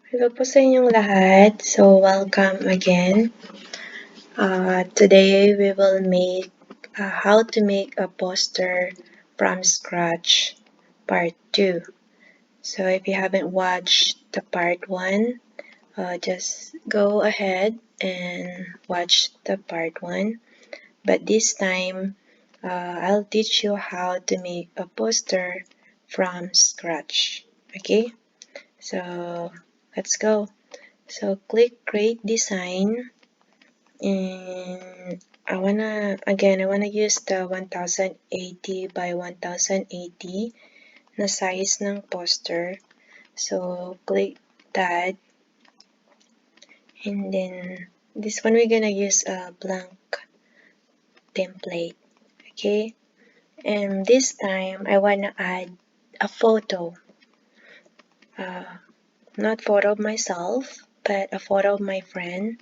Hello po sa inyong lahat. So, welcome again. Today we will make how to make a poster from scratch part 2. So, if you haven't watched the part 1, just go ahead and watch the part 1. But this time, I'll teach you how to make a poster from scratch. Okay? So, let's go. So click create design, and I wanna use the 1080 by 1080 na size ng poster. So click that, and then this one we're gonna use a blank template. Okay, and this time I wanna add a photo, not photo of myself but a photo of my friend,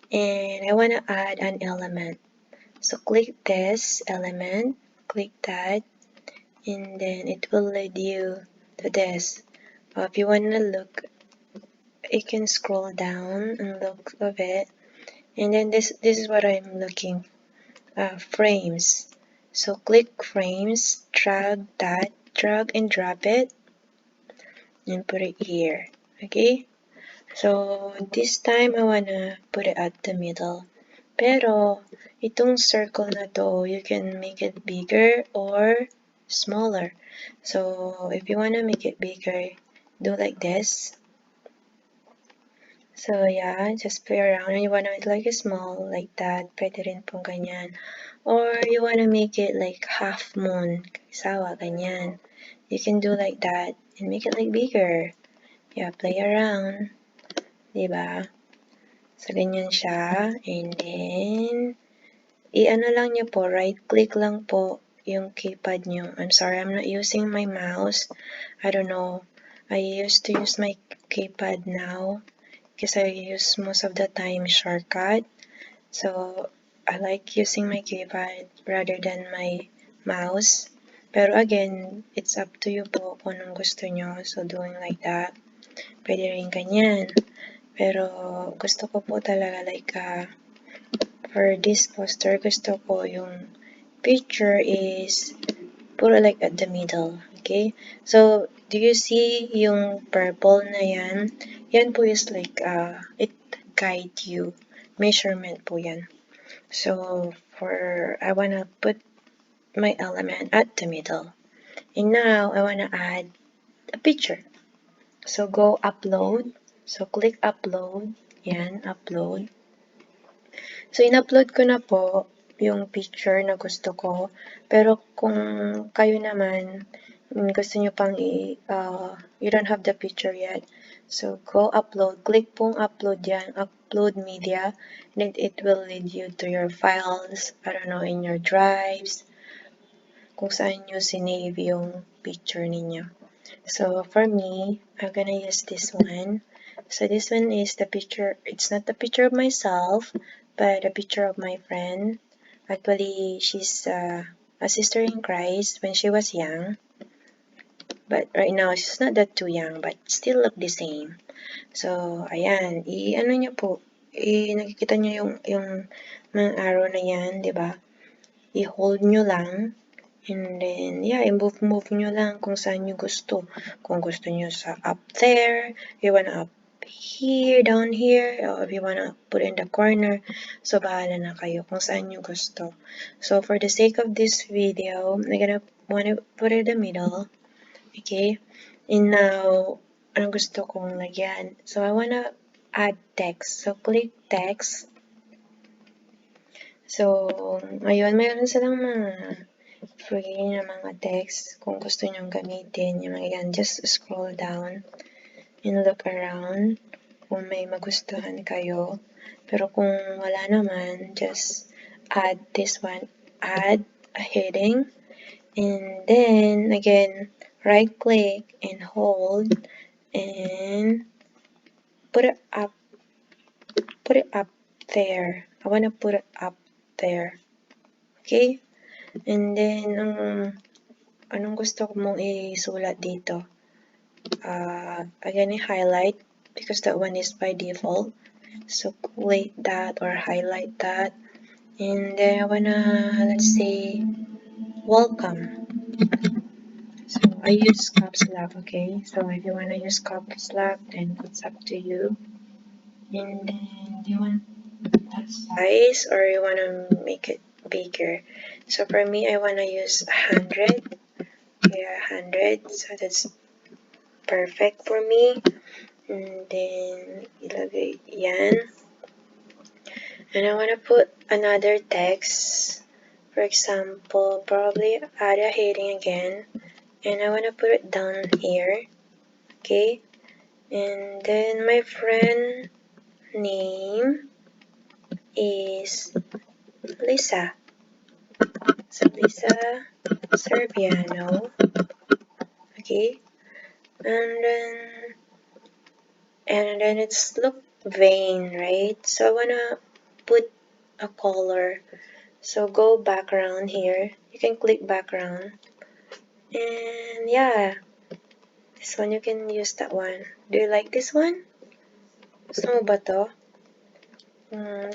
and I wanna add an element. So click this element, click that, and then it will lead you to this. If you want to look, you can scroll down and look of it. And then this is what I'm looking, frames. So click frames, drag and drop it, and put it here. Okay? So this time I wanna put it at the middle. Pero itong circle na to, you can make it bigger or smaller. So if you wanna make it bigger, do like this. So yeah, just play around. And you wanna make like a small like that, pwede rin pong ganyan. Or you wanna make it like half moon, sawa, ganyan. You can do like that and make it like bigger. Yeah, play around. Diba? So ganyan siya. And then i-ano lang niyo po, right click lang po yung keypad niyo. I'm sorry, I'm not using my mouse. I don't know. I used to use my keypad now because I use most of the time shortcut. So I like using my keypad rather than my mouse. Pero again, it's up to you po kung anong gusto nyo. So doing like that. Pwede rin ganyan. Pero gusto ko po talaga like for this poster, gusto ko yung picture is puro like at the middle. Okay? So, do you see yung purple na yan? Yan po is like, it guide you. Measurement po yan. So, I wanna put my element at the middle. And now, I wanna add a picture. So, go upload. So, click upload. Yan, upload. So, in-upload ko na po yung picture na gusto ko. Pero kung kayo naman, gusto nyo pang you don't have the picture yet. So, go upload. Click pong upload yan. Upload media. And it will lead you to your files. I don't know, in your drives. Kung saan nyo sinave yung picture ninyo. So, for me, I'm gonna use this one. So, this one is the picture. It's not the picture of myself, but a picture of my friend. Actually, she's a sister in Christ when she was young. But right now, she's not that too young, but still look the same. So, ayan. I-ano nyo po. Nakikita nyo yung mga arrow na yan, di ba? I-hold nyo lang. And then, yeah, i-move nyo lang kung saan nyo gusto. Kung gusto nyo sa up there, you wanna up here, down here, or if you wanna put in the corner. So, bahala na kayo kung saan nyo gusto. So, for the sake of this video, I'm gonna wanna put it in the middle. Okay? And now, anong gusto kong lagyan? So, I wanna add text. So, click text. So, ngayon, mayroon silang mga free na mga text. Kung gusto nyong gamitin, yung mga yan, just scroll down and look around kung may magustuhan kayo. Pero kung wala naman, just add this one, add a heading, and then, again, right-click and hold, and put it up there. I wanna put it up there. Okay? And then, anong gusto ko mong isulat dito? Again, i-highlight. because that one is by default. So click that or highlight that. And then I wanna, let's say, welcome. So I use caps lock, okay? So if you wanna use caps lock, then it's up to you. And then do you want that size or you wanna make it bigger? So for me, I wanna use 100. Yeah, 100. So that's perfect for me. And then ilagay yan. And I wanna put another text. For example, probably add a heading again. And I wanna put it down here. Okay. And then my friend name is Lisa. So Lisa Serbiano. Okay. And then it's look vain, right? So I wanna put a color. So go background here. You can click background. And yeah, this one you can use that one. Do you like this one? Gusto mo ba to?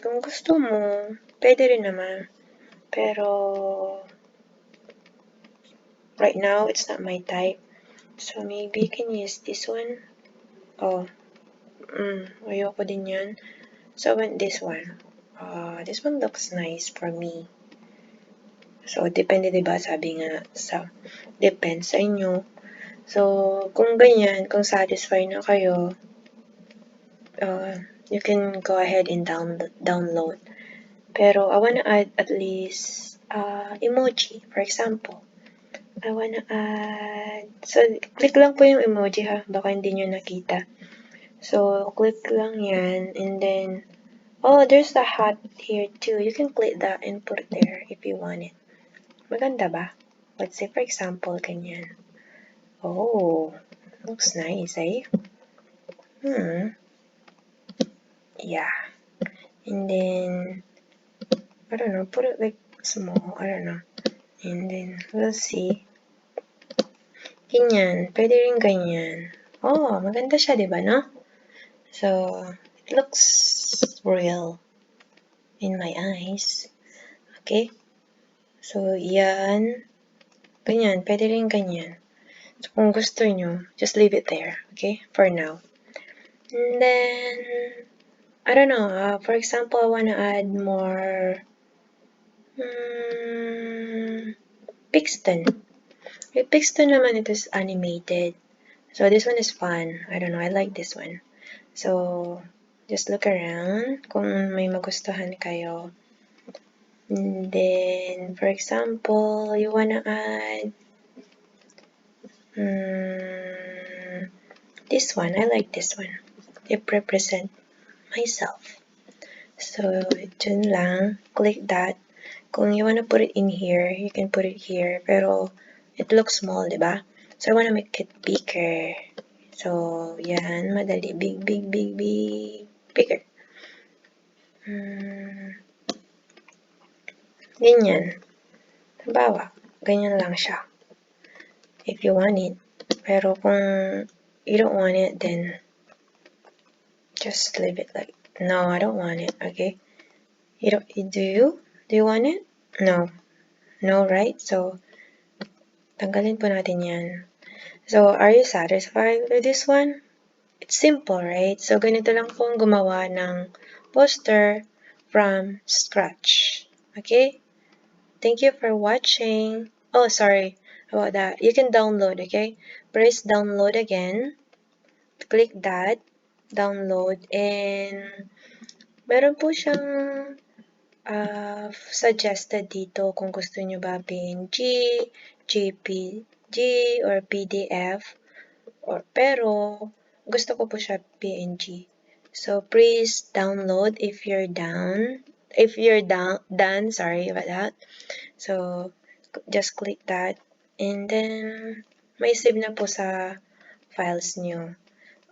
Kung gusto mo, pwede rin naman. Pero right now it's not my type. So maybe you can use this one. Oh, ayoko din yan. So I want this one. This one looks nice for me. So, depende, diba? Sabi nga, depends sa inyo. So, kung ganyan, kung satisfied na kayo, you can go ahead and download. Pero, I wanna add at least emoji, for example. I wanna add, so, click lang po yung emoji ha, baka hindi nyo nakita. So, click lang yan, and then, oh, there's a hat here too. You can click that and put it there if you want it. Maganda ba? Let's say, for example, ganyan. Oh, looks nice, eh? Yeah. And then, I don't know, put it like small, I don't know. And then, we'll see. Ganyan, pwede rin ganyan. Oh, maganda siya, di ba, no? So, it looks real in my eyes. Okay? So, yan. Ganyan, pwede rin ganyan. So, kung gusto nyo, just leave it there, okay? For now. And then, I don't know, for example, I wanna add more Pixton. Yung Pixton naman, it is animated. So, this one is fun. I don't know, I like this one. So, just look around kung may magustuhan kayo. And then, for example, you wanna add this one. I like this one. It represents myself. So, dyan lang. Click that. Kung you wanna put it in here, you can put it here. Pero, it looks small, diba? So, I wanna make it bigger. So, yan. Madali. Big, big, big, big. Bigger. Ganyan. Halimbawa, ganyan lang siya. If you want it. Pero kung you don't want it, then just leave it like, no, I don't want it, okay? Do you? Do you want it? No. No, right? So, tanggalin po natin yan. So, are you satisfied with this one? It's simple, right? So, ganito lang po ang gumawa ng poster from scratch. Okay? Thank you for watching. Oh, sorry about that. You can download, okay? Press download again. Click that. Download. And meron po siyang suggested dito kung gusto nyo ba PNG, JPG, or PDF. Pero gusto ko po siya PNG. So please download if you're done. If you're done, sorry about that. So just click that and then may save na po sa files nyo.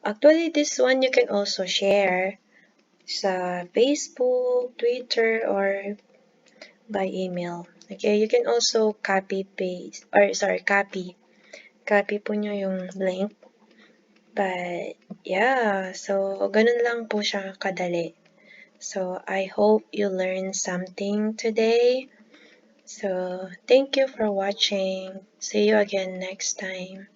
Actually, this one you can also share sa Facebook, Twitter, or by email. Okay, you can also copy paste, or sorry, copy po nyo yung link. But yeah, so ganun lang po siya kadali. So I hope you learned something today. So thank you for watching. See you again next time.